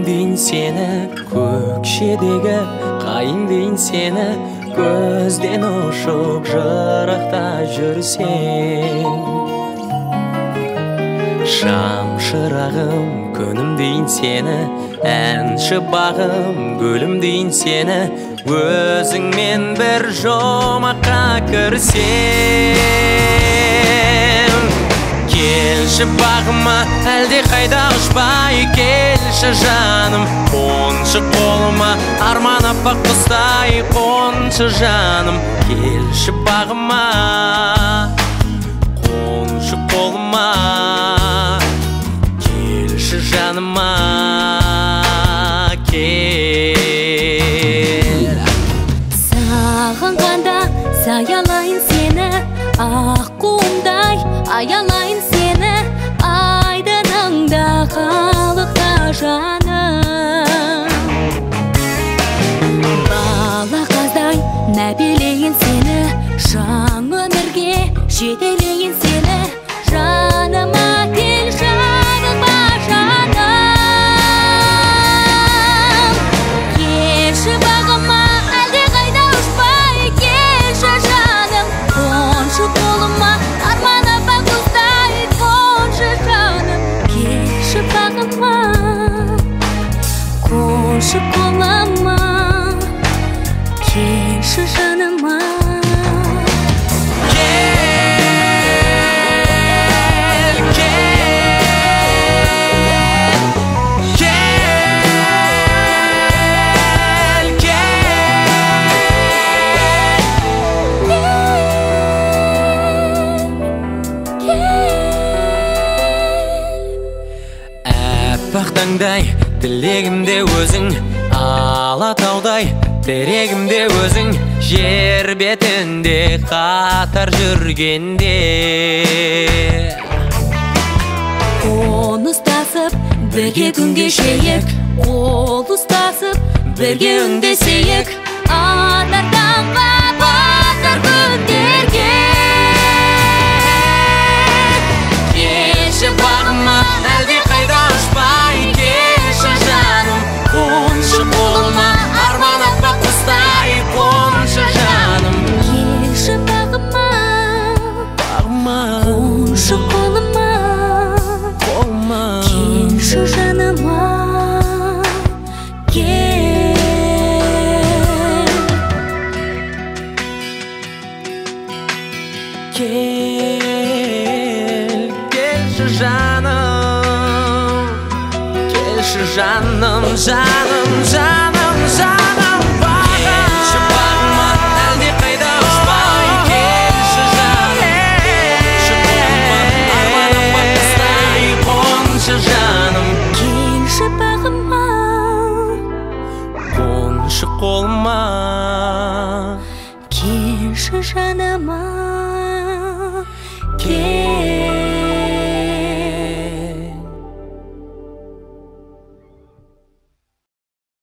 дейін сені, көкшедегі қайың дейін сені, көзден ұшып жырақта жүрсең. Шам шырағым күнім дейін сені, әнші бағым гүлім дейін сені, өзіңмен бір жұмаққа кірсем. Келші бағыма әлде қайда ұшпай, келші жаным қоншы қолыма, арман аппақ құстай қоншы жаным. Келші бағыма қоншы қолыма, келші жаныма кел. Саған қанда саялайын сені, ақ қуымдай аялайын сені, айдыныңда қалықта жаным. Бала қаздай мәпелейін сені, жаң өмірге жетелейін сені, жаныма кел жаныма жаным. Келші бағыма әлде қайда ұшпай, келші жаным қоншы қолыма, арман аппақ құстай қоншы жаным. Келші бағыма қоншы қолыма, келші жаныма. Аппақ таңдай тілегімде өзің, алатаудай терегімде өзің, жер бетінде қатар жүргенде. Қол ұстасып бірге күн кешейік, қол ұстасып бірге үндесейік, атар таңға батар күндерге. Келші бағыма әлде қайда ұшпай, келші жаным қоншы қолыма, арман аппақ құстай қоншы жаным. Келші бағыма қоншы қолыма, келші жаныма кел. Келші жаным, келші жаным, жаным, жаным, жаным бағым. Келші бағыма әлде қайда ұшпай, келші жаным қоншы қолыма, арман аппақ құстай қоншы жаным. Келші бағыма қоншы қолыма, келші жаныма.